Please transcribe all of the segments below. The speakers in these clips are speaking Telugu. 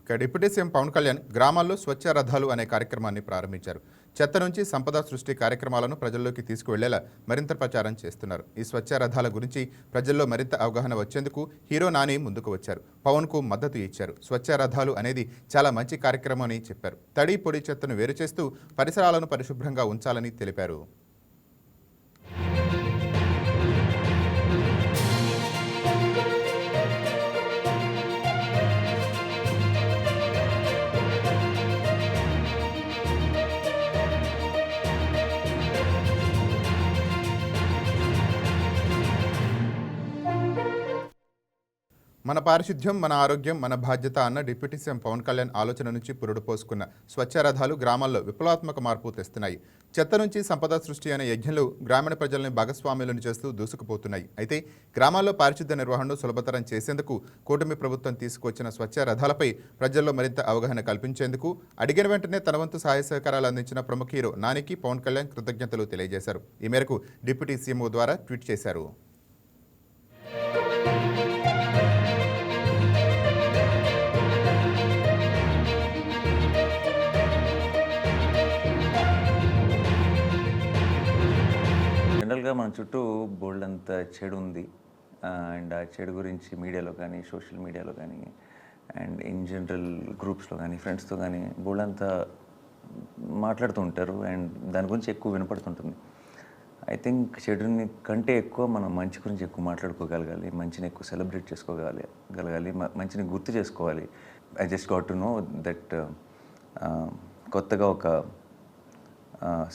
ఇక డిప్యూటీ సీఎం పవన్ కళ్యాణ్ గ్రామాల్లో స్వచ్ఛ రథాలు అనే కార్యక్రమాన్ని ప్రారంభించారు. చెత్త నుంచి సంపద సృష్టి కార్యక్రమాలను ప్రజల్లోకి తీసుకువెళ్లేలా మరింత ప్రచారం చేస్తున్నారు. ఈ స్వచ్ఛ రథాల గురించి ప్రజల్లో మరింత అవగాహన వచ్చేందుకు హీరో నాని ముందుకు వచ్చారు. పవన్కు మద్దతు ఇచ్చారు. స్వచ్ఛ రథాలు అనేది చాలా మంచి కార్యక్రమం అని చెప్పారు. తడి పొడి చెత్తను వేరు చేస్తూ పరిసరాలను పరిశుభ్రంగా ఉంచాలని తెలిపారు. మన పారిశుద్ధ్యం మన ఆరోగ్యం మన బాధ్యత అన్న డిప్యూటీ సీఎం పవన్ కళ్యాణ్ ఆలోచన నుంచి పురుడు పోసుకున్న స్వచ్ఛ రథాలు గ్రామాల్లో విప్లవాత్మక మార్పు తెస్తున్నాయి. చెత్త నుంచి సంపద సృష్టి అనే యజ్ఞంలో గ్రామీణ ప్రజల్ని భాగస్వామ్యులను చేస్తూ దూసుకుపోతున్నాయి. అయితే గ్రామాల్లో పారిశుద్ధ్య నిర్వహణను సులభతరం చేసేందుకు కూటమి ప్రభుత్వం తీసుకొచ్చిన స్వచ్ఛ రథాలపై ప్రజల్లో మరింత అవగాహన కల్పించేందుకు అడిగిన వెంటనే తన వంతు సహాయ సహకారాలు అందించిన ప్రముఖ హీరో నానికి పవన్ కళ్యాణ్ కృతజ్ఞతలు తెలియజేశారు. ఈ మేరకు డిప్యూటీ సీఎం ద్వారా ట్వీట్ చేశారు. జనరల్గా మన చుట్టూ బోల్డ్ అంత చెడు ఉంది. అండ్ ఆ చెడు గురించి మీడియాలో కానీ సోషల్ మీడియాలో కానీ అండ్ ఇన్ జనరల్ గ్రూప్స్లో కానీ ఫ్రెండ్స్తో కానీ బోల్డ్ అంతా మాట్లాడుతూ ఉంటారు. అండ్ దాని గురించి ఎక్కువ వినపడుతుంటుంది. ఐ థింక్ చెడుని కంటే ఎక్కువ మనం మంచి గురించి ఎక్కువ మాట్లాడుకోగలగాలి, మంచిని ఎక్కువ సెలబ్రేట్ చేసుకోగలగాలి, మంచిని గుర్తు చేసుకోవాలి. I just got to know that కొత్తగా ఒక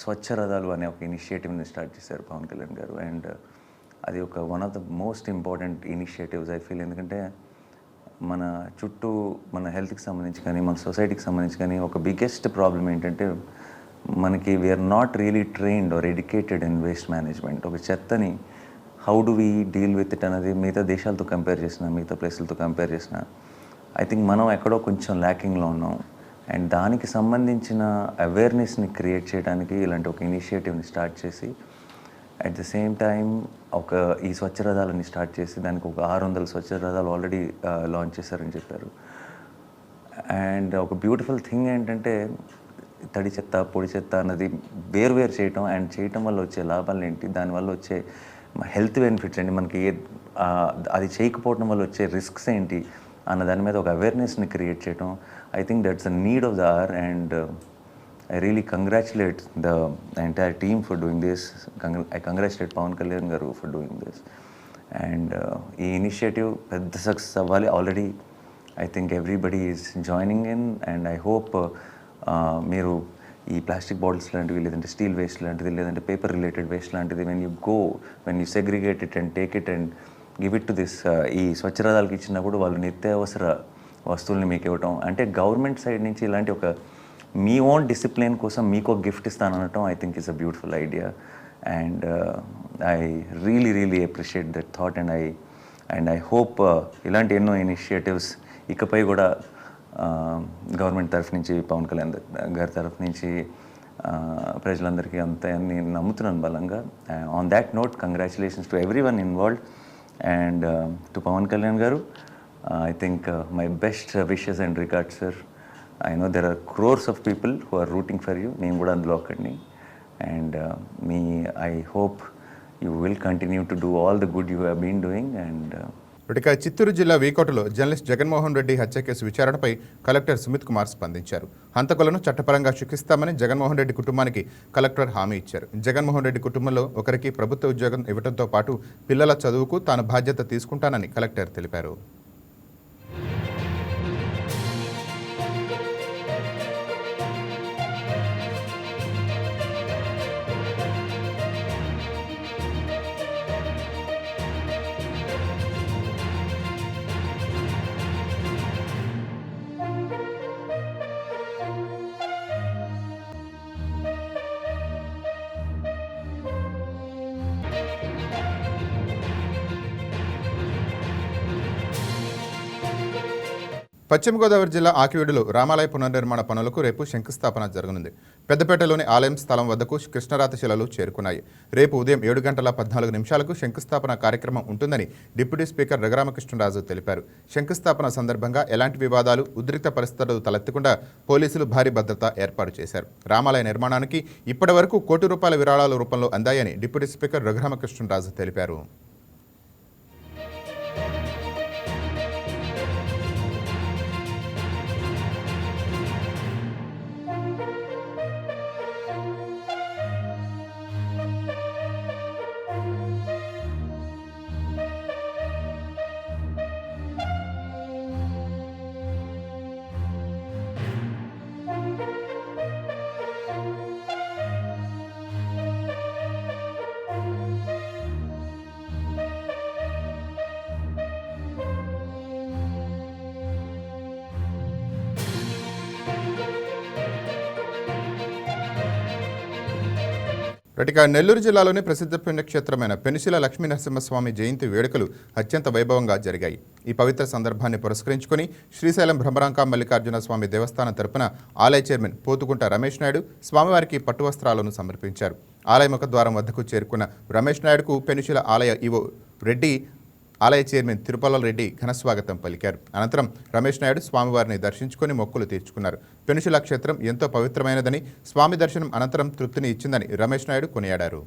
స్వచ్ఛ రథాలు అనే ఒక ఇనిషియేటివ్ని స్టార్ట్ చేశారు పవన్ కళ్యాణ్ గారు. అండ్ అది ఒక one of the most important initiatives I feel. ఎందుకంటే మన చుట్టూ మన హెల్త్కి సంబంధించి కానీ మన సొసైటీకి సంబంధించి కానీ ఒక బిగ్గెస్ట్ ప్రాబ్లం ఏంటంటే మనకి we're not really trained or educated in waste management. ఒక చెత్తని how do we deal with it అనేది మిగతా దేశాలతో కంపేర్ చేసిన, మిగతా ప్లేసులతో కంపేర్ చేసిన ఐ థింక్ మనం ఎక్కడో కొంచెం ల్యాకింగ్లో ఉన్నాం. అండ్ దానికి సంబంధించిన అవేర్నెస్ని క్రియేట్ చేయడానికి ఇలాంటి ఒక ఇనిషియేటివ్ని స్టార్ట్ చేసి అట్ ద సేమ్ టైం ఈ స్వచ్ఛ రథాలని స్టార్ట్ చేసి దానికి ఒక 600 స్వచ్ఛ రథాలు ఆల్రెడీ లాంచ్ చేశారని చెప్పారు. అండ్ ఒక బ్యూటిఫుల్ థింగ్ ఏంటంటే తడి చెత్త పొడి చెత్త అన్నది వేరు చేయటం అండ్ చేయటం వల్ల వచ్చే లాభాలు ఏంటి, దానివల్ల వచ్చే హెల్త్ బెనిఫిట్స్ ఏంటి, మనకి అది చేయకపోవడం వల్ల వచ్చే రిస్క్స్ ఏంటి అన్న దాని మీద ఒక అవేర్నెస్ని క్రియేట్ చేయటం. I think that's the need of the hour. And I really congratulate the entire team for doing this. I congratulate Pawan Kalyan garu for doing this. And ఈ ఇనిషియేటివ్ పెద్ద సక్సెస్ అవ్వాలి. Already I think everybody is joining in. And I hope మీరు ఈ ప్లాస్టిక్ బాటిల్స్ లాంటివి, లేదంటే స్టీల్ వేస్ట్ లాంటిది, లేదంటే పేపర్ రిలేటెడ్ వేస్ట్ లాంటిది when you segregate it and take it and give it to this ఈ స్వచ్ఛ రథాలకి ఇచ్చినప్పుడు వాళ్ళు నిత్యావసర వస్తువుల్ని మీకు ఇవ్వటం అంటే గవర్నమెంట్ సైడ్ నుంచి ఇలాంటి ఒక మీ ఓన్ డిసిప్లిన్ కోసం మీకు ఒక గిఫ్ట్ ఇస్తాననటం I think is a beautiful idea. And I really appreciate that thought. And I hope ఇలాంటి ఎన్నో ఇనిషియేటివ్స్ ఇకపై కూడా గవర్నమెంట్ తరఫు నుంచి, పవన్ కళ్యాణ్ గారి తరఫు నుంచి ప్రజలందరికీ అంత నేను నమ్ముతున్నాను బలంగా. On that note congratulations to everyone involved and to Pavan Kalyan గారు. I think my best wishes and regards, sir. I know there are crores of people who are rooting for you. నేను కూడా అందులో ఒకడిని. And I hope you will continue to do all the good you have been doing. And ఇక చిత్తూరు జిల్లా వీకోటలో జర్నలిస్ట్ జగన్మోహన్ రెడ్డి హత్య కేసు విచారణపై కలెక్టర్ సుమిత్ కుమార్ స్పందించారు. హంతకులను చట్టపరంగా శిక్షిస్తామని జగన్మోహన్ రెడ్డి కుటుంబానికి కలెక్టర్ హామీ ఇచ్చారు. జగన్మోహన్ రెడ్డి కుటుంబంలో ఒకరికి ప్రభుత్వ ఉద్యోగం ఇవ్వడంతో పాటు పిల్లల చదువుకు తాను బాధ్యత తీసుకుంటానని కలెక్టర్ తెలిపారు. పశ్చిమ గోదావరి జిల్లా ఆకివీడులో రామాలయ పునర్నిర్మాణ పనులకు రేపు శంకుస్థాపన జరగనుంది. పెద్దపేటలోని ఆలయం స్థలం వద్దకు కృష్ణరాతి శిలలు చేరుకున్నాయి. రేపు ఉదయం 7:14 శంకుస్థాపన కార్యక్రమం ఉంటుందని డిప్యూటీ స్పీకర్ రఘురామకృష్ణరాజు తెలిపారు. శంకుస్థాపన సందర్భంగా ఎలాంటి వివాదాలు, ఉద్రిక్త పరిస్థితులు తలెత్తకుండా పోలీసులు భారీ భద్రత ఏర్పాటు చేశారు. రామాలయ నిర్మాణానికి ఇప్పటి వరకు ₹1 కోటి విరాళాల రూపంలో అందాయని డిప్యూటీ స్పీకర్ రఘురామకృష్ణరాజు తెలిపారు. ఇక నెల్లూరు జిల్లాలోని ప్రసిద్ధ పుణ్యక్షేత్రమైన పెనుశిల లక్ష్మీనరసింహస్వామి జయంతి వేడుకలు అత్యంత వైభవంగా జరిగాయి. ఈ పవిత్ర సందర్భాన్ని పురస్కరించుకుని శ్రీశైలం భ్రమరాంక మల్లికార్జున స్వామి దేవస్థానం తరపున ఆలయ చైర్మన్ పోతుకుంట రమేష్ నాయుడు స్వామివారికి పట్టు వస్త్రాలను సమర్పించారు. ఆలయ ముఖద్వారం వద్దకు చేరుకున్న రమేష్ నాయుడుకు పెనుశిల ఆలయ ఈవో రెడ్డి, ఆలయ చైర్మన్ తిరుపల రెడ్డి ఘనస్వాగతం పలికారు. అనంతరం రమేష్ నాయుడు స్వామివారిని దర్శించుకుని మొక్కులు తీర్చుకున్నారు. పెనుశిల క్షేత్రం ఎంతో పవిత్రమైనదని, స్వామి దర్శనం అనంతరం తృప్తిని ఇచ్చిందని రమేష్ నాయుడు కొనియాడారు.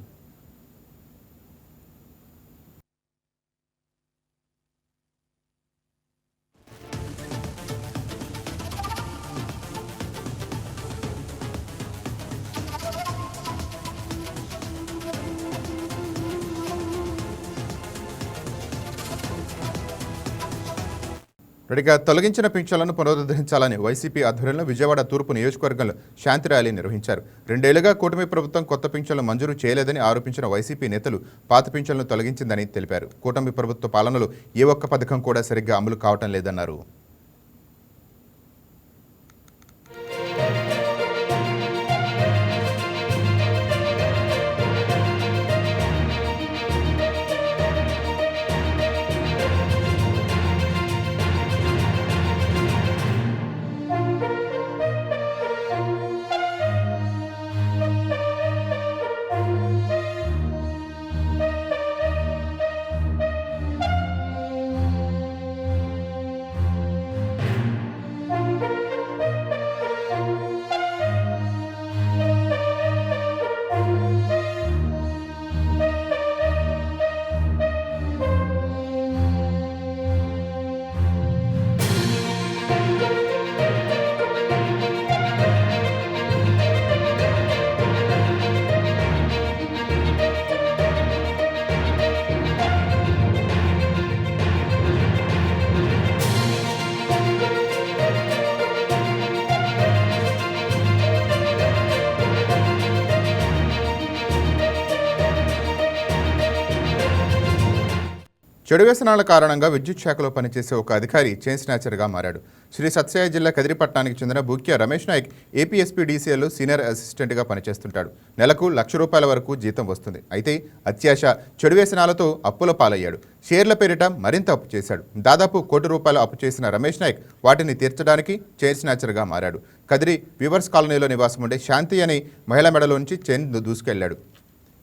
ఇక తొలగించిన పింఛన్లను పునరుద్ధరించాలని వైసీపీ ఆధ్వర్యంలో విజయవాడ తూర్పు నియోజకవర్గంలో శాంతి ర్యాలీ నిర్వహించారు. 2 ఏళ్లుగా కూటమి ప్రభుత్వం కొత్త పింఛన్లు మంజూరు చేయలేదని ఆరోపించిన వైసీపీ నేతలు పాత పింఛన్లను తొలగించిందని తెలిపారు. కూటమి ప్రభుత్వ పాలనలో ఏ ఒక్క పథకం కూడా సరిగ్గా అమలు కావటం లేదన్నారు. చెడు వ్యసనాల కారణంగా విద్యుత్ శాఖలో పనిచేసే ఒక అధికారి చైన్ స్నాచర్గా మారాడు. శ్రీ సత్యసాయి జిల్లా కదిరిపట్నానికి చెందిన బుక్య రమేష్ నాయక్ ఏపీఎస్పీడీసీఎల్లో సీనియర్ అసిస్టెంట్గా పనిచేస్తుంటాడు. నెలకు ₹1,00,000 వరకు జీతం వస్తుంది. అయితే అత్యాశ, చెడు వ్యసనాలతో అప్పుల పాలయ్యాడు. షేర్ల పేరిట మరింత అప్పు చేశాడు. దాదాపు ₹1 కోటి అప్పు చేసిన రమేష్ నాయక్ వాటిని తీర్చడానికి చైన్ స్నాచర్గా మారాడు. కదిరి వ్యూవర్స్ కాలనీలో నివాసం ఉండే శాంతి అనే మహిళ మెడలో నుంచి చైన్ దూసుకెళ్లాడు.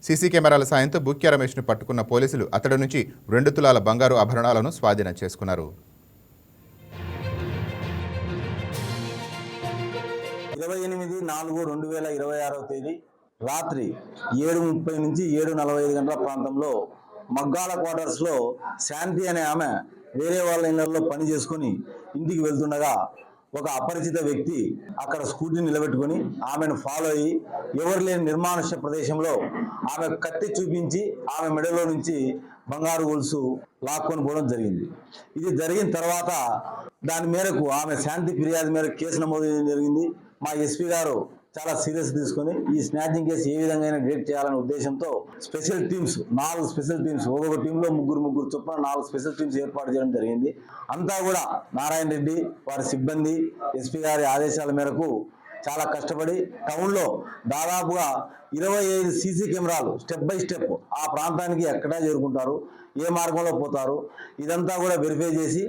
సీసీ కెమెరాల సాయంతో బుక్య రమేష్ను పట్టుకున్న పోలీసులు అతడి నుంచి 2 తులాల బంగారు ఆభరణాలను స్వాధీనం చేసుకున్నారు. 28/4/2026 రాత్రి 7:30 నుంచి 7:45 గంటల ప్రాంతంలో మగ్గాల క్వార్టర్స్లో శాంతి అనే ఆమె వేరే వాళ్ళ ఇళ్లలో పని చేసుకుని ఇంటికి వెళ్తుండగా ఒక అపరిచిత వ్యక్తి అక్కడ స్కూటీని నిలబెట్టుకుని ఆమెను ఫాలో అయ్యి ఎవరు లేని నిర్మానుష్య ప్రదేశంలో ఆమె కత్తి చూపించి ఆమె మెడలో నుంచి బంగారు గొలుసు లాక్కొని పోవడం జరిగింది. ఇది జరిగిన తర్వాత దాని మేరకు ఆమె శాంతి ఫిర్యాదు మేరకు కేసు నమోదు చేయడం జరిగింది. మా ఎస్పీ గారు చాలా సీరియస్ తీసుకొని ఈ స్నాచింగ్ కేసు ఏ విధంగా డిటెక్ట్ చేయాలనే ఉద్దేశంతో స్పెషల్ టీమ్స్ 4 స్పెషల్ టీమ్స్ ఒక్కొక్క టీంలో ముగ్గురు చొప్పున 4 స్పెషల్ టీమ్స్ ఏర్పాటు చేయడం జరిగింది. అంతా కూడా నారాయణ రెడ్డి వారి సిబ్బంది ఎస్పీ గారి ఆదేశాల మేరకు చాలా కష్టపడి టౌన్లో దాదాపుగా 25 సీసీ కెమెరాలు స్టెప్ బై స్టెప్ ఆ ప్రాంతానికి ఎక్కడా చేరుకుంటారు, ఏ మార్గంలో పోతారు, ఇదంతా కూడా వెరిఫై చేసి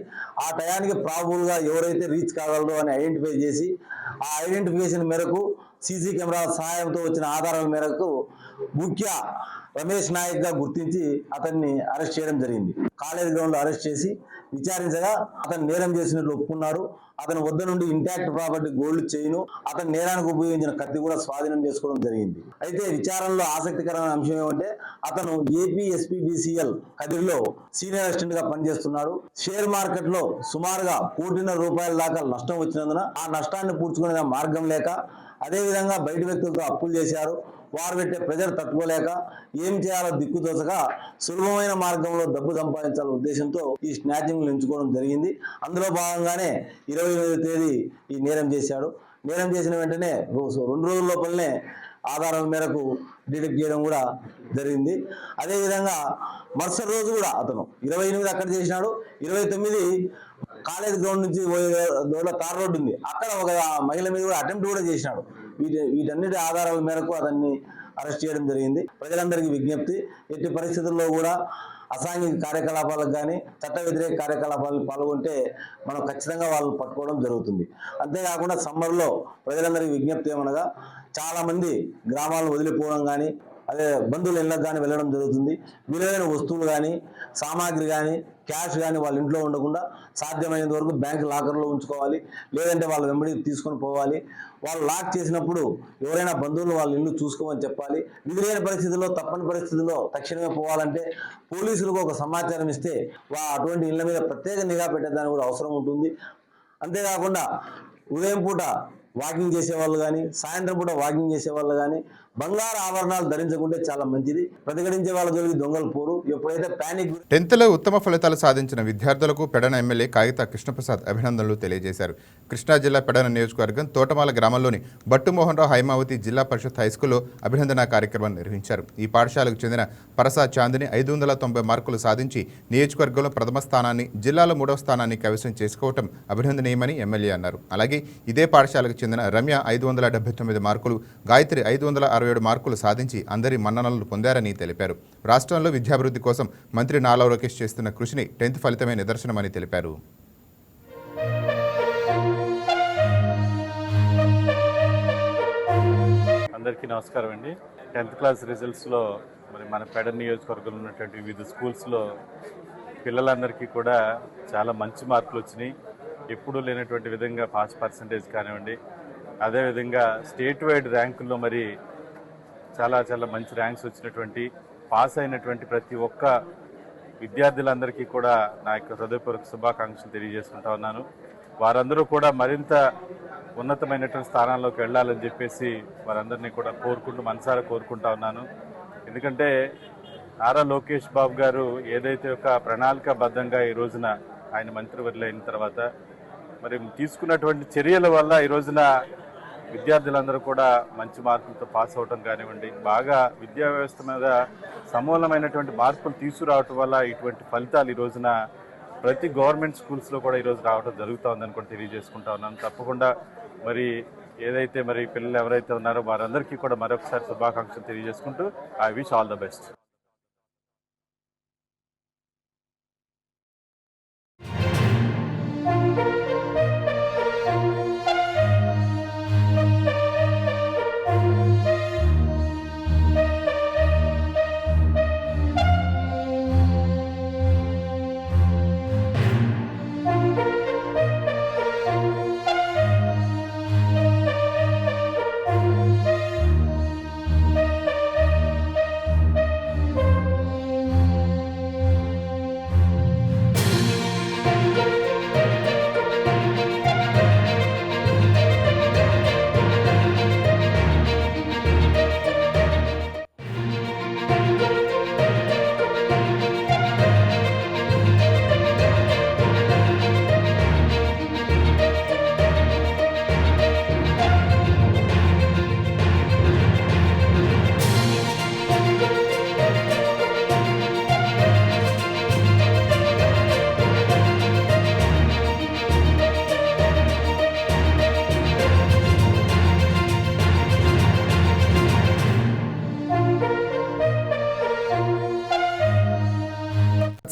ఆ టయానికి ప్రాబుల్గా ఎవరైతే రీచ్ కాగలరో అని ఐడెంటిఫై చేసి ఆ ఐడెంటిఫికేషన్ మేరకు సీసీ కెమెరాల సహాయంతో వచ్చిన ఆధారాల మేరకు ముఖ్య రమేష్ నాయక్ గా గుర్తించి అతన్ని అరెస్ట్ చేయడం జరిగింది. కాలేజ్ గ్రౌండ్ లో అరెస్ట్ చేసి విచారించగా అతను నేరం చేసినట్లు ఒప్పుకున్నారు. అతని వద్ద నుండి ఇంటాక్ట్ ప్రాపర్టీ గోల్డ్ చైన్, అతని నేరానికి ఉపయోగించిన కత్తి కూడా స్వాధీనం చేసుకోవడం జరిగింది. అయితే విచారణలో ఆసక్తికరమైన అంశం ఏమంటే అతను ఏపీ ఎస్పీడీసీఎల్ కదిరిలో సీనియర్ అసిస్టెంట్ గా పనిచేస్తున్నాడు. షేర్ మార్కెట్ లో సుమారుగా ₹1.5 కోట్ల దాకా నష్టం వచ్చినందున ఆ నష్టాన్ని పూడ్చుకునే మార్గం లేక అదేవిధంగా బయట వ్యక్తులతో అప్పులు చేశారు. వారు పెట్టే ప్రెజర్ తట్టుకోలేక ఏం చేయాలో దిక్కుతోచగా సులభమైన మార్గంలో డబ్బు సంపాదించాలనే ఉద్దేశంతో ఈ స్నాచింగ్లు ఎంచుకోవడం జరిగింది. అందులో భాగంగానే 28వ తేదీ ఈ నేరం చేశాడు. నేరం చేసిన వెంటనే 2 రోజుల లోపలనే ఆధారాల మేరకు డిటెక్ట్ చేయడం కూడా జరిగింది. అదేవిధంగా మరుసటి రోజు కూడా అతను 28 అక్కడ చేసినాడు. 29 కాలేజ్ గ్రౌండ్ నుంచి తార్ రోడ్డు ఉంది, అక్కడ ఒక మహిళ మీద కూడా అటెంప్ట్ కూడా చేసినాడు. వీటన్నిటి ఆధారాల మేరకు అతన్ని అరెస్ట్ చేయడం జరిగింది. ప్రజలందరికీ విజ్ఞప్తి, ఎట్టి పరిస్థితుల్లో కూడా అసాంఘిక కార్యకలాపాలకు కానీ చట్ట వ్యతిరేక కార్యకలాపాలకు పాల్గొంటే మనం ఖచ్చితంగా వాళ్ళని పట్టుకోవడం జరుగుతుంది. అంతేకాకుండా సమ్మర్లో ప్రజలందరికీ విజ్ఞప్తి ఏమనగా చాలామంది గ్రామాలను వదిలిపోవడం కానీ అదే బంధువుల ఇళ్ళకు కానీ వెళ్ళడం జరుగుతుంది. విలువైన వస్తువులు కానీ సామాగ్రి కానీ క్యాష్ కానీ వాళ్ళ ఇంట్లో ఉండకుండా సాధ్యమైనంత వరకు బ్యాంక్ లాకర్లో ఉంచుకోవాలి, లేదంటే వాళ్ళ వెంబడి తీసుకొని పోవాలి. వాళ్ళు లాక్ చేసినప్పుడు ఎవరైనా బంధువులు వాళ్ళ ఇల్లు చూసుకోమని చెప్పాలి. విధులైన పరిస్థితుల్లో తప్పని పరిస్థితుల్లో తక్షణమే పోవాలంటే పోలీసులకు ఒక సమాచారం ఇస్తే అటువంటి ఇళ్ల మీద ప్రత్యేక నిఘా పెట్టేదానికి కూడా అవసరం ఉంటుంది. అంతేకాకుండా ఉదయం పూట వాకింగ్ చేసేవాళ్ళు కానీ సాయంత్రం పూట వాకింగ్ చేసేవాళ్ళు కానీ బంగారు ఆభరణాలు ధరించకుంటే చాలా మంచిది. ప్రతిఘటించే వాళ్ళ జోలికి దొంగలు పోరు. ఎప్పుడైతే ప్యానిక్ 10th ఉత్తమ ఫలితాలు సాధించిన విద్యార్థులకు పెడన ఎమ్మెల్యే కాగితా కృష్ణప్రసాద్ అభినందనలు తెలియజేశారు. కృష్ణా జిల్లా పెడన నియోజకవర్గం తోటమాల గ్రామంలోని బట్టుమోహన్ రావు హైమావతి జిల్లా పరిషత్ హైస్కూల్లో అభినందన కార్యక్రమం నిర్వహించారు. ఈ పాఠశాలకు చెందిన పరసా చాందిని 590 మార్కులు సాధించి నియోజకవర్గంలో ప్రథమ స్థానాన్ని, జిల్లాలో 3వ స్థానాన్ని కైవసం చేసుకోవటం అభినందనీయమని ఎమ్మెల్యే అన్నారు. అలాగే ఇదే పాఠశాలకు చెందిన రమ్య 579 మార్కులు, గాయత్రి 567 మార్కులు సాధించి అందరి మన్ననలు పొందారని తెలిపారు. రాష్ట్రంలో విద్యాభివృద్ధి కోసం మంత్రి నాలా లోకేష్ చేస్తున్న కృషిని 10th ఫలితమే నిదర్శనమని తెలిపారు. అందరికీ నమస్కారం అండి. 10th క్లాస్ రిజల్ట్స్లో మరి మన పెడ నియోజకవర్గంలో ఉన్నటువంటి వివిధ స్కూల్స్లో పిల్లలందరికీ కూడా చాలా మంచి మార్కులు వచ్చినాయి. ఎప్పుడూ లేనటువంటి విధంగా పాస్ పర్సంటేజ్ కానివ్వండి, అదేవిధంగా స్టేట్ వైడ్ ర్యాంకుల్లో మరి చాలా చాలా మంచి ర్యాంక్స్ వచ్చినటువంటి పాస్ అయినటువంటి ప్రతి ఒక్క విద్యార్థులందరికీ కూడా నా యొక్క హృదయపూర్వక శుభాకాంక్షలు తెలియజేసుకుంటా ఉన్నాను. వారందరూ కూడా మరింత ఉన్నతమైనటువంటి స్థానాల్లోకి వెళ్ళాలని చెప్పేసి వారందరినీ కూడా మనసారా కోరుకుంటా ఉన్నాను. ఎందుకంటే నారా లోకేష్ బాబు గారు ఏదైతే ఒక ప్రణాళికాబద్ధంగా ఈ రోజున ఆయన మంత్రివర్యులు అయిన తర్వాత మరి తీసుకున్నటువంటి చర్యల వల్ల ఈ రోజున విద్యార్థులందరూ కూడా మంచి మార్కులతో పాస్ అవటం కానివ్వండి, బాగా విద్యా వ్యవస్థ మీద సమూలమైనటువంటి మార్పులు తీసుకురావటం వల్ల ఇటువంటి ఫలితాలు ఈ రోజున ప్రతి గవర్నమెంట్ స్కూల్స్లో కూడా ఈరోజు రావడం జరుగుతూ ఉందని కూడా తెలియజేసుకుంటా ఉన్నాను. తప్పకుండా మరి ఏదైతే మరి పిల్లలు ఎవరైతే ఉన్నారో వారందరికీ కూడా మరొకసారి శుభాకాంక్షలు తెలియజేసుకుంటూ I wish all the best.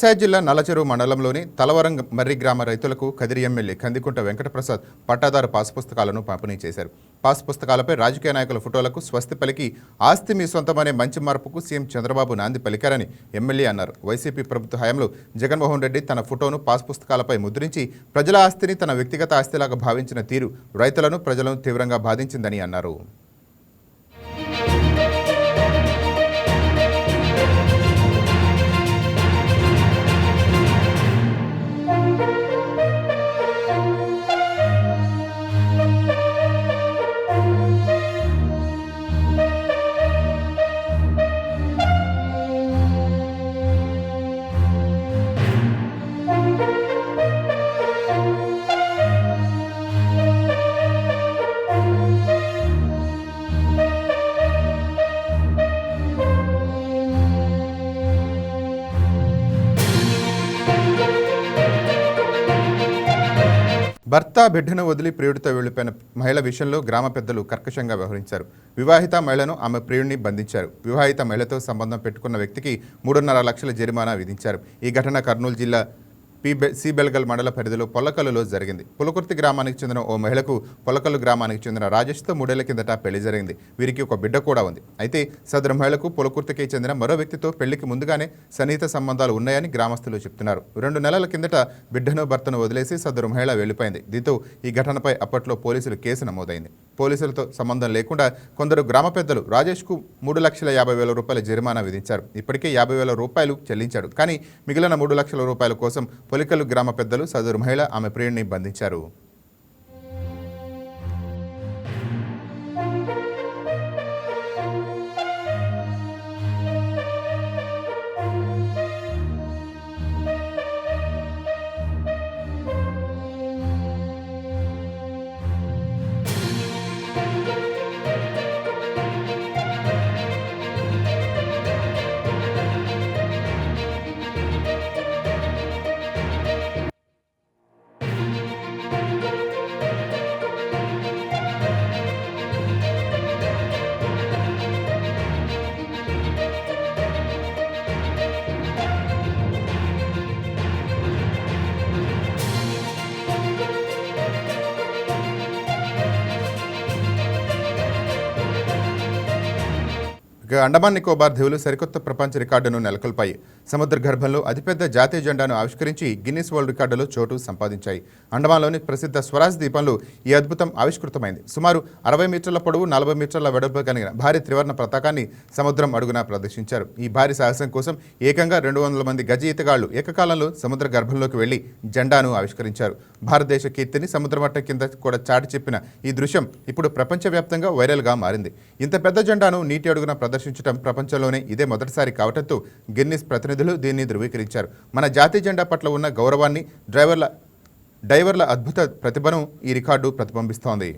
Sathya Sai జిల్లా నల్లచెరువు మండలంలోని తలవరం మర్రి గ్రామ రైతులకు కదిరి ఎమ్మెల్యే కందికుంట వెంకటప్రసాద్ పట్టాదారు పాస్ పుస్తకాలను పంపిణీ చేశారు. పాస్ పుస్తకాలపై రాజకీయ నాయకుల ఫోటోలకు స్వస్తి పలికి ఆస్తి మీ సొంతమనే మంచి మార్పుకు సీఎం చంద్రబాబు నాంది పలికారని ఎమ్మెల్యే అన్నారు. వైసీపీ ప్రభుత్వ హయాంలో జగన్మోహన్ రెడ్డి తన ఫోటోను పాస్ పుస్తకాలపై ముద్రించి ప్రజల ఆస్తిని తన వ్యక్తిగత ఆస్తిలాగా భావించిన తీరు రైతులను ప్రజలను తీవ్రంగా బాధించిందని అన్నారు. భర్త బిడ్డను వదిలి ప్రియుడితో వెళ్లిపోయిన మహిళ విషయంలో గ్రామ పెద్దలు కర్కశంగా వ్యవహరించారు. వివాహిత మహిళను ఆమె ప్రియుడిని బంధించారు. వివాహిత మహిళతో సంబంధం పెట్టుకున్న వ్యక్తికి 3.5 లక్షల జరిమానా విధించారు. ఈ ఘటన కర్నూలు జిల్లా సీబెల్గల్ మండల పరిధిలో పొల్లకల్లులో జరిగింది. పులకుర్తి గ్రామానికి చెందిన ఓ మహిళకు పొల్లకల్లు గ్రామానికి చెందిన రాజేష్తో 3 ఏళ్ల కిందట పెళ్లి జరిగింది. వీరికి ఒక బిడ్డ కూడా ఉంది. అయితే సదరు మహిళకు పులకుర్తికి చెందిన మరో వ్యక్తితో పెళ్లికి ముందుగానే సన్నిహిత సంబంధాలు ఉన్నాయని గ్రామస్తులు చెప్తున్నారు. 2 నెలల కిందట బిడ్డను భర్తను వదిలేసి సదరు మహిళ వెళ్లిపోయింది. దీంతో ఈ ఘటనపై అప్పట్లో పోలీసులు కేసు నమోదైంది. పోలీసులతో సంబంధం లేకుండా కొందరు గ్రామ పెద్దలు రాజేష్కు 3,50,000 రూపాయల జరిమానా విధించారు. ఇప్పటికే 50,000 రూపాయలు చెల్లించాడు. కానీ మిగిలిన 3 లక్షల రూపాయల కోసం పొలికల్లు గ్రామ పెద్దలు సదరు మహిళ ఆమె ప్రియుడిని బంధించారు. అండమాన్ నికోబార్ దీవులు సరికొత్త ప్రపంచ రికార్డును నెలకొల్పాయి. సముద్ర గర్భంలో అతిపెద్ద జాతీయ జెండాను ఆవిష్కరించి గిన్నిస్ వరల్డ్ రికార్డులో చోటు సంపాదించాయి. అండమాన్లోని ప్రసిద్ధ స్వరాజ్ ద్వీపంలో ఈ అద్భుతం ఆవిష్కృతమైంది. సుమారు 60 మీటర్ల పొడవు 40 మీటర్ల వెడల్పు కలిగిన భారీ త్రివర్ణ పతాకాన్ని సముద్రం అడుగున ప్రదర్శించారు. ఈ భారీ సాహసం కోసం ఏకంగా 200 మంది గజ ఈతగాళ్లు ఏకకాలంలో సముద్ర గర్భంలోకి వెళ్లి జెండాను ఆవిష్కరించారు. భారతదేశ కీర్తిని సముద్రమట్టం కింద కూడా చాటి చెప్పిన ఈ దృశ్యం ఇప్పుడు ప్రపంచవ్యాప్తంగా వైరల్గా మారింది. ఇంత పెద్ద జెండాను నీటి అడుగున ప్రదర్శించడం ప్రపంచంలోనే ఇదే మొదటిసారి కావడంతో గిన్నిస్ ప్రతినిధులు దీన్ని ధృవీకరించారు. మన జాతీయ జెండా పట్ల ఉన్న గౌరవాన్ని డైవర్ల అద్భుత ప్రతిభను ఈ రికార్డు ప్రతిబింబిస్తోంది.